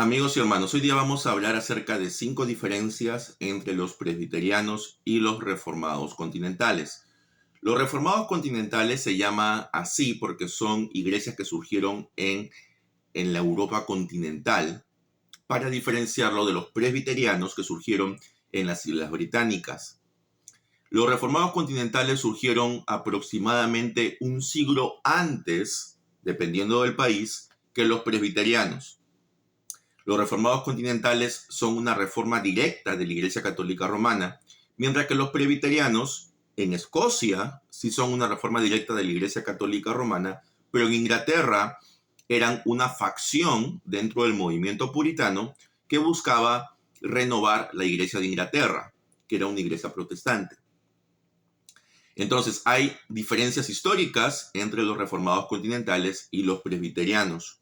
Amigos y hermanos, hoy día vamos a hablar acerca de 5 diferencias entre los presbiterianos y los reformados continentales. Los reformados continentales se llama así porque son iglesias que surgieron en la Europa continental, para diferenciarlo de los presbiterianos que surgieron en las Islas Británicas. Los reformados continentales surgieron aproximadamente un siglo antes, dependiendo del país, que los presbiterianos. Los reformados continentales son una reforma directa de la Iglesia Católica Romana, mientras que los presbiterianos en Escocia sí son una reforma directa de la Iglesia Católica Romana, pero en Inglaterra eran una facción dentro del movimiento puritano que buscaba renovar la Iglesia de Inglaterra, que era una iglesia protestante. Entonces hay diferencias históricas entre los reformados continentales y los presbiterianos.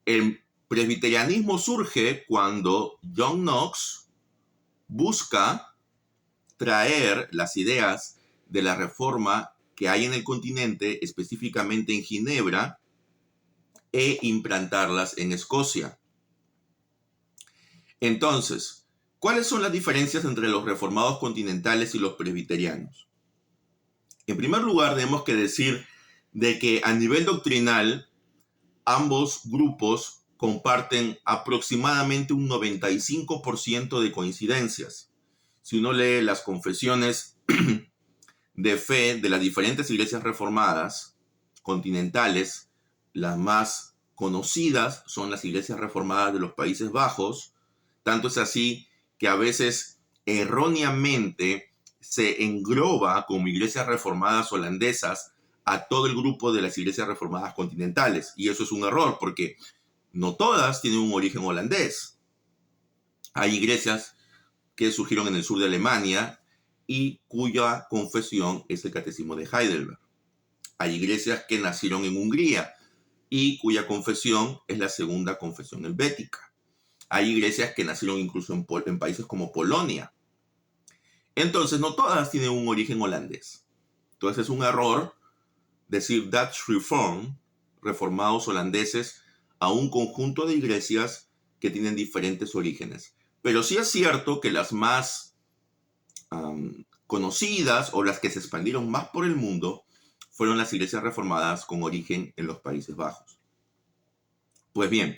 El presbiterianismo surge cuando John Knox busca traer las ideas de la reforma que hay en el continente, específicamente en Ginebra, e implantarlas en Escocia. Entonces, ¿cuáles son las diferencias entre los reformados continentales y los presbiterianos? En primer lugar, tenemos que decir de que a nivel doctrinal, ambos grupos comparten aproximadamente un 95% de coincidencias. Si uno lee las confesiones de fe de las diferentes iglesias reformadas continentales, las más conocidas son las iglesias reformadas de los Países Bajos. Tanto es así que a veces erróneamente se engloba como iglesias reformadas holandesas a todo el grupo de las iglesias reformadas continentales. Y eso es un error porque no todas tienen un origen holandés. Hay iglesias que surgieron en el sur de Alemania y cuya confesión es el Catecismo de Heidelberg. Hay iglesias que nacieron en Hungría y cuya confesión es la segunda confesión helvética. Hay iglesias que nacieron incluso en países como Polonia. Entonces, no todas tienen un origen holandés. Entonces, es un error decir Dutch Reform, reformados holandeses, a un conjunto de iglesias que tienen diferentes orígenes. Pero sí es cierto que las más conocidas o las que se expandieron más por el mundo fueron las iglesias reformadas con origen en los Países Bajos. Pues bien,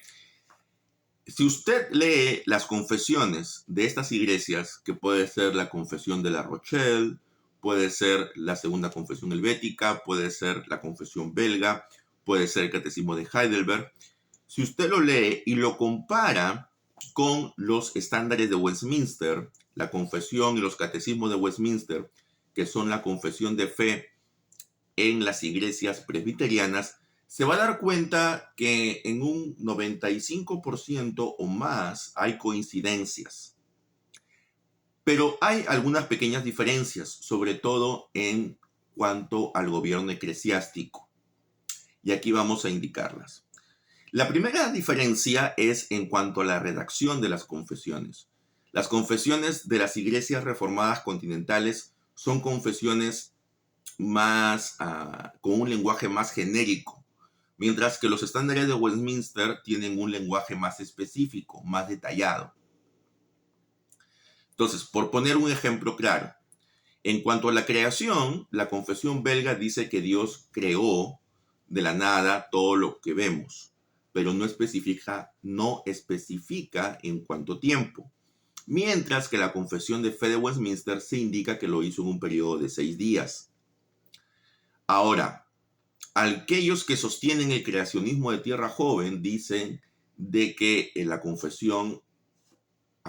si usted lee las confesiones de estas iglesias, que puede ser la confesión de La Rochelle, puede ser la segunda confesión helvética, puede ser la confesión belga, puede ser el Catecismo de Heidelberg, si usted lo lee y lo compara con los estándares de Westminster, la confesión y los catecismos de Westminster, que son la confesión de fe en las iglesias presbiterianas, se va a dar cuenta que en un 95% o más hay coincidencias. Pero hay algunas pequeñas diferencias, sobre todo en cuanto al gobierno eclesiástico. Y aquí vamos a indicarlas. La primera diferencia es en cuanto a la redacción de las confesiones. Las confesiones de las iglesias reformadas continentales son confesiones más con un lenguaje más genérico, mientras que los estándares de Westminster tienen un lenguaje más específico, más detallado. Entonces, por poner un ejemplo claro, en cuanto a la creación, la confesión belga dice que Dios creó de la nada todo lo que vemos, pero no especifica en cuánto tiempo. Mientras que la confesión de fe de Westminster se indica que lo hizo en un periodo de 6 días. Ahora, aquellos que sostienen el creacionismo de tierra joven dicen de que la confesión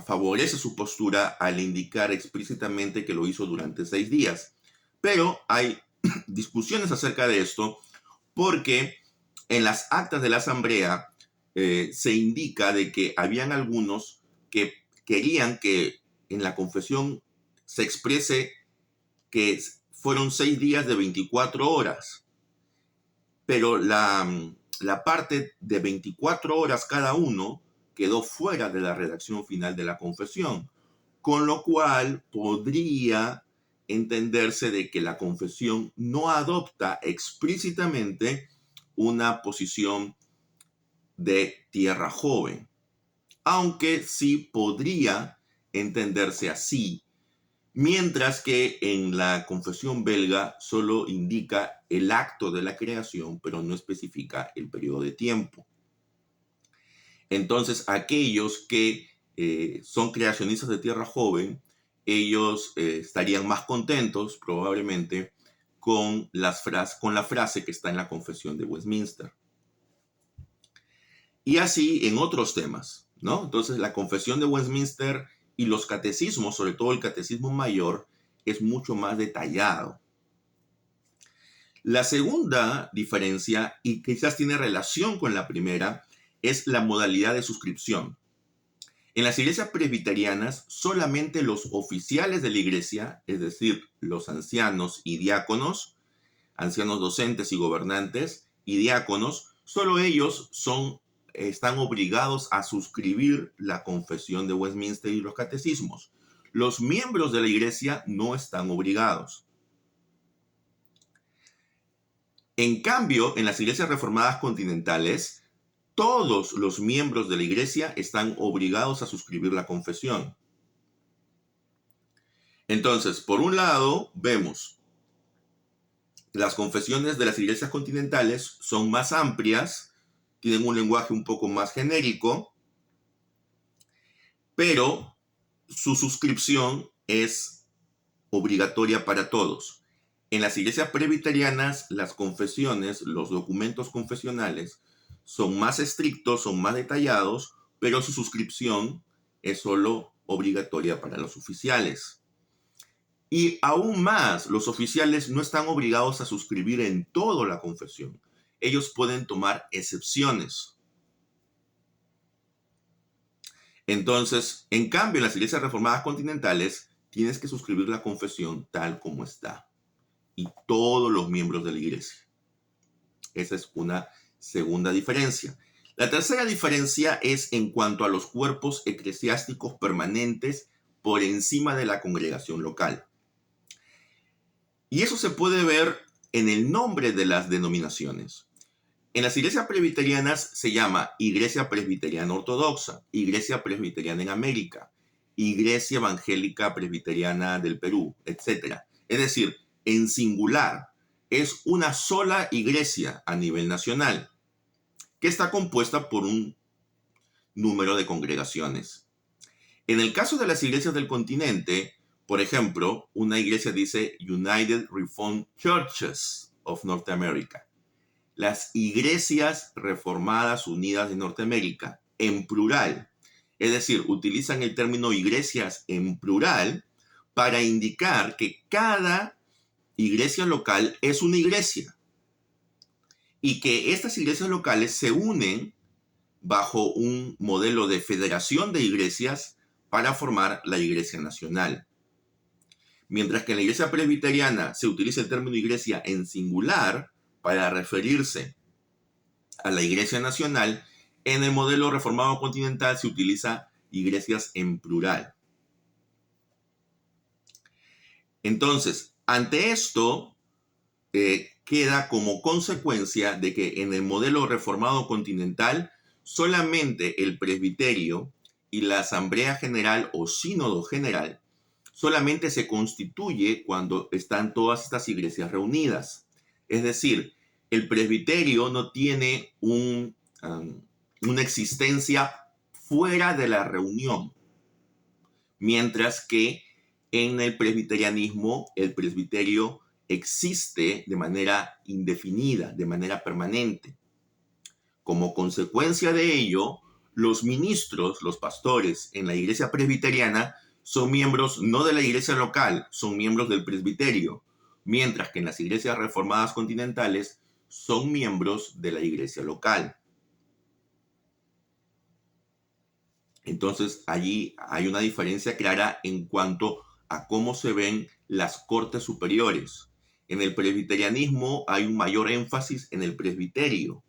favorece su postura al indicar explícitamente que lo hizo durante 6 días. Pero hay discusiones acerca de esto porque en las actas de la asamblea se indica de que habían algunos que querían que en la confesión se exprese que fueron 6 días de 24 horas. Pero la parte de 24 horas cada uno quedó fuera de la redacción final de la confesión, con lo cual podría entenderse de que la confesión no adopta explícitamente una posición de tierra joven. aunque sí podría entenderse así, mientras que en la confesión belga solo indica el acto de la creación, pero no especifica el periodo de tiempo. Entonces, aquellos que son creacionistas de tierra joven, ellos estarían más contentos probablemente con la frase que está en la confesión de Westminster. Y así en otros temas, ¿no? Entonces, la confesión de Westminster y los catecismos, sobre todo el catecismo mayor, es mucho más detallado. La segunda diferencia, y quizás tiene relación con la primera, es la modalidad de suscripción. En las iglesias presbiterianas, solamente los oficiales de la iglesia, es decir, los ancianos y diáconos, ancianos docentes y gobernantes y diáconos, solo ellos están obligados a suscribir la confesión de Westminster y los catecismos. Los miembros de la iglesia no están obligados. En cambio, en las iglesias reformadas continentales, todos los miembros de la iglesia están obligados a suscribir la confesión. Entonces, por un lado, vemos las confesiones de las iglesias continentales son más amplias, tienen un lenguaje un poco más genérico, pero su suscripción es obligatoria para todos. En las iglesias presbiterianas, las confesiones, los documentos confesionales, son más estrictos, son más detallados, pero su suscripción es solo obligatoria para los oficiales. Y aún más, los oficiales no están obligados a suscribir en toda la confesión. Ellos pueden tomar excepciones. Entonces, en cambio, en las iglesias reformadas continentales, tienes que suscribir la confesión tal como está. Y todos los miembros de la iglesia. Esa es una segunda diferencia. La tercera diferencia es en cuanto a los cuerpos eclesiásticos permanentes por encima de la congregación local. Y eso se puede ver en el nombre de las denominaciones. En las iglesias presbiterianas se llama Iglesia Presbiteriana Ortodoxa, Iglesia Presbiteriana en América, Iglesia Evangélica Presbiteriana del Perú, etc. Es decir, en singular, es una sola iglesia a nivel nacional, que está compuesta por un número de congregaciones. En el caso de las iglesias del continente, por ejemplo, una iglesia dice United Reformed Churches of North America. Las iglesias reformadas unidas de Norteamérica, en plural. Es decir, utilizan el término iglesias en plural para indicar que cada iglesia local es una iglesia y que estas iglesias locales se unen bajo un modelo de federación de iglesias para formar la iglesia nacional. Mientras que en la iglesia presbiteriana se utiliza el término iglesia en singular para referirse a la iglesia nacional, en el modelo reformado continental se utiliza iglesias en plural. Entonces, ante esto, queda como consecuencia de que en el modelo reformado continental solamente el presbiterio y la asamblea general o sínodo general solamente se constituye cuando están todas estas iglesias reunidas. Es decir, el presbiterio no tiene una existencia fuera de la reunión, mientras que en el presbiterianismo el presbiterio existe de manera indefinida, de manera permanente. Como consecuencia de ello, los ministros, los pastores en la iglesia presbiteriana son miembros no de la iglesia local, son miembros del presbiterio, mientras que en las iglesias reformadas continentales son miembros de la iglesia local. Entonces, allí hay una diferencia clara en cuanto a cómo se ven las cortes superiores. En el presbiterianismo hay un mayor énfasis en el presbiterio,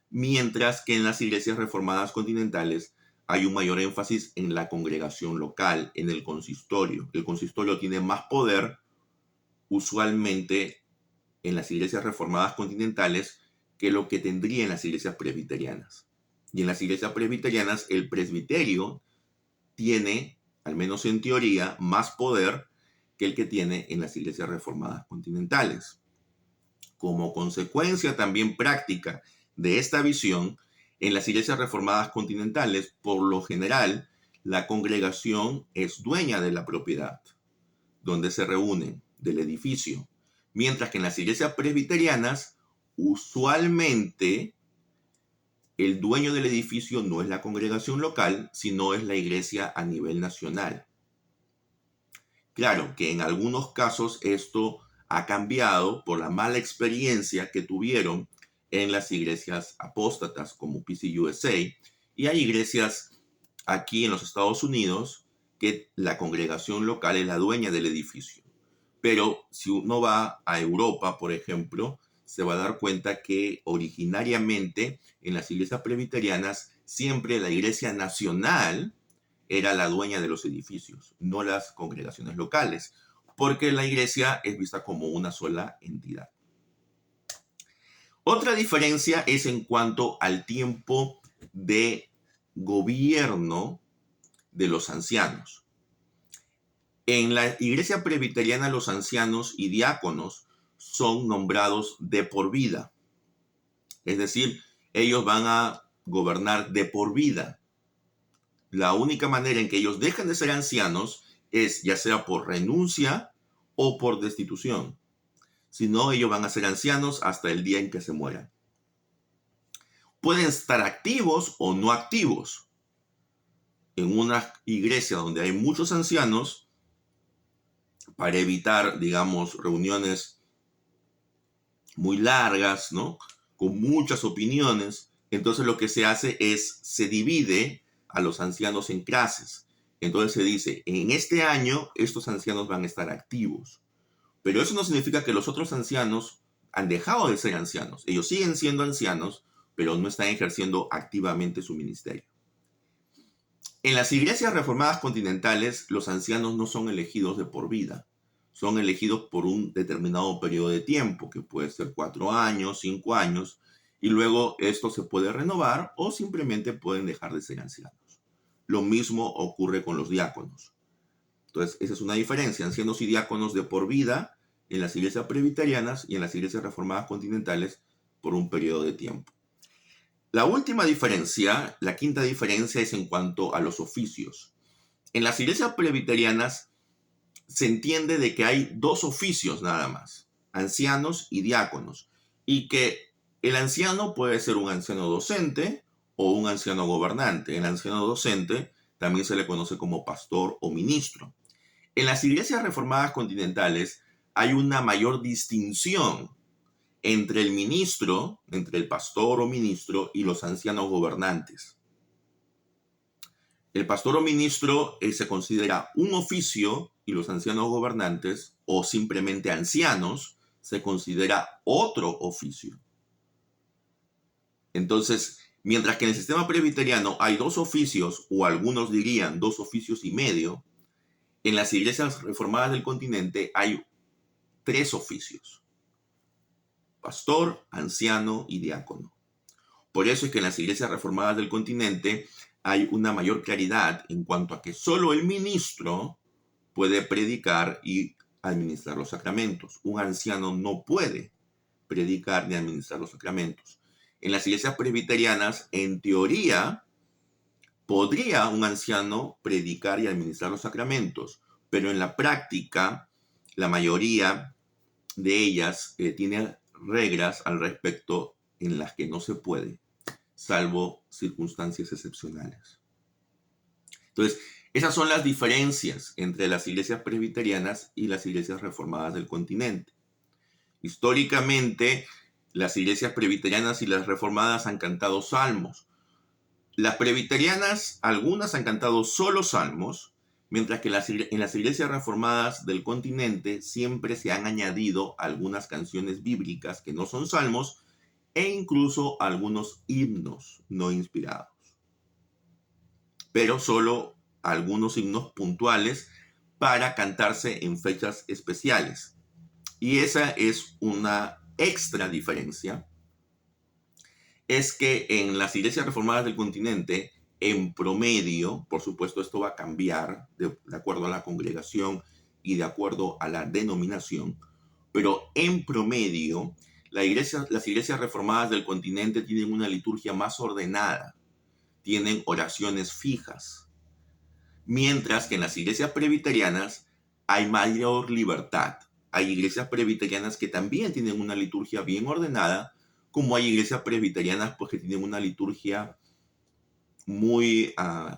mientras que en las iglesias reformadas continentales hay un mayor énfasis en la congregación local, en el consistorio. El consistorio tiene más poder usualmente en las iglesias reformadas continentales que lo que tendría en las iglesias presbiterianas. Y en las iglesias presbiterianas el presbiterio tiene, al menos en teoría, más poder que el que tiene en las iglesias reformadas continentales. Como consecuencia también práctica de esta visión, en las iglesias reformadas continentales, por lo general, la congregación es dueña de la propiedad donde se reúnen, del edificio, mientras que en las iglesias presbiterianas, usualmente el dueño del edificio no es la congregación local, sino es la iglesia a nivel nacional. Claro que en algunos casos esto ha cambiado por la mala experiencia que tuvieron en las iglesias apóstatas como PCUSA, y hay iglesias aquí en los Estados Unidos que la congregación local es la dueña del edificio. Pero si uno va a Europa, por ejemplo, se va a dar cuenta que originariamente en las iglesias presbiterianas siempre la iglesia nacional era la dueña de los edificios, no las congregaciones locales, porque la iglesia es vista como una sola entidad. Otra diferencia es en cuanto al tiempo de gobierno de los ancianos. En la iglesia presbiteriana los ancianos y diáconos son nombrados de por vida. Es decir, ellos van a gobernar de por vida. La única manera en que ellos dejan de ser ancianos es ya sea por renuncia o por destitución. Si no, ellos van a ser ancianos hasta el día en que se mueran. Pueden estar activos o no activos. En una iglesia donde hay muchos ancianos, para evitar, digamos, reuniones muy largas, ¿no? Con muchas opiniones, entonces lo que se hace es, se divide a los ancianos en clases. Entonces se dice, en este año estos ancianos van a estar activos. Pero eso no significa que los otros ancianos han dejado de ser ancianos. Ellos siguen siendo ancianos, pero no están ejerciendo activamente su ministerio. En las iglesias reformadas continentales, los ancianos no son elegidos de por vida. Son elegidos por un determinado periodo de tiempo, que puede ser 4 años, 5 años, y luego esto se puede renovar o simplemente pueden dejar de ser ancianos. Lo mismo ocurre con los diáconos. Entonces, esa es una diferencia, ancianos y diáconos de por vida en las iglesias presbiterianas y en las iglesias reformadas continentales por un periodo de tiempo. La última diferencia, la quinta diferencia, es en cuanto a los oficios. En las iglesias presbiterianas se entiende de que hay 2 oficios nada más, ancianos y diáconos, y que el anciano puede ser un anciano docente o un anciano gobernante. El anciano docente también se le conoce como pastor o ministro. En las iglesias reformadas continentales hay una mayor distinción entre el ministro, entre el pastor o ministro y los ancianos gobernantes. El pastor o ministro se considera un oficio y los ancianos gobernantes o simplemente ancianos se considera otro oficio. Entonces, mientras que en el sistema presbiteriano hay 2 oficios, o algunos dirían 2 oficios y medio, en las iglesias reformadas del continente hay 3 oficios: pastor, anciano y diácono. Por eso es que en las iglesias reformadas del continente hay una mayor claridad en cuanto a que solo el ministro puede predicar y administrar los sacramentos. Un anciano no puede predicar ni administrar los sacramentos. En las iglesias presbiterianas, en teoría, podría un anciano predicar y administrar los sacramentos, pero en la práctica, la mayoría de ellas tiene reglas al respecto en las que no se puede, salvo circunstancias excepcionales. Entonces, esas son las diferencias entre las iglesias presbiterianas y las iglesias reformadas del continente. Históricamente, las iglesias presbiterianas y las reformadas han cantado salmos. Las presbiterianas, algunas han cantado solo salmos, mientras que en las iglesias reformadas del continente siempre se han añadido algunas canciones bíblicas que no son salmos e incluso algunos himnos no inspirados. Pero solo algunos himnos puntuales para cantarse en fechas especiales. Y esa es una extra diferencia es que en las iglesias reformadas del continente, en promedio, por supuesto esto va a cambiar de acuerdo a la congregación y de acuerdo a la denominación, pero en promedio las iglesias reformadas del continente tienen una liturgia más ordenada, tienen oraciones fijas, mientras que en las iglesias presbiterianas hay mayor libertad. Hay iglesias presbiterianas que también tienen una liturgia bien ordenada, como hay iglesias presbiterianas pues, que tienen una liturgia muy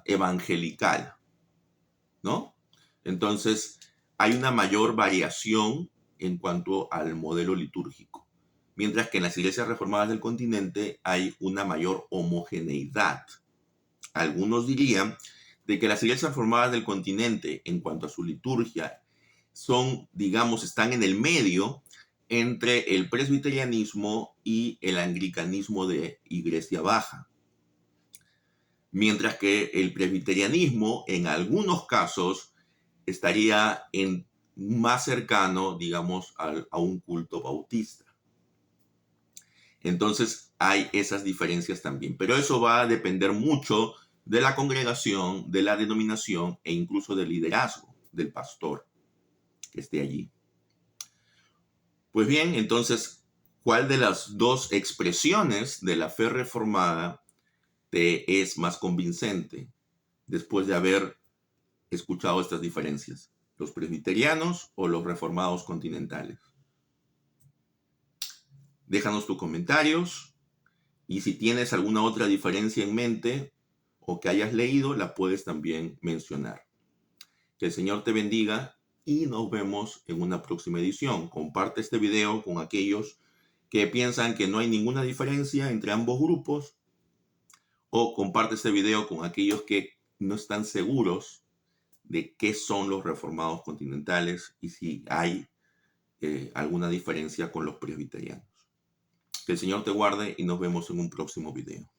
evangelical, ¿no? Entonces, hay una mayor variación en cuanto al modelo litúrgico, mientras que en las iglesias reformadas del continente hay una mayor homogeneidad. Algunos dirían de que las iglesias reformadas del continente, en cuanto a su liturgia, son, digamos, están en el medio entre el presbiterianismo y el anglicanismo de Iglesia Baja. Mientras que el presbiterianismo, en algunos casos, estaría más cercano, digamos, a un culto bautista. Entonces hay esas diferencias también. Pero eso va a depender mucho de la congregación, de la denominación e incluso del liderazgo del pastor que esté allí. Pues bien, entonces, ¿cuál de las dos expresiones de la fe reformada te es más convincente después de haber escuchado estas diferencias? ¿Los presbiterianos o los reformados continentales? Déjanos tus comentarios y si tienes alguna otra diferencia en mente o que hayas leído, la puedes también mencionar. Que el Señor te bendiga y nos vemos en una próxima edición. Comparte este video con aquellos que piensan que no hay ninguna diferencia entre ambos grupos, o comparte este video con aquellos que no están seguros de qué son los reformados continentales y si hay alguna diferencia con los presbiterianos. Que el Señor te guarde y nos vemos en un próximo video.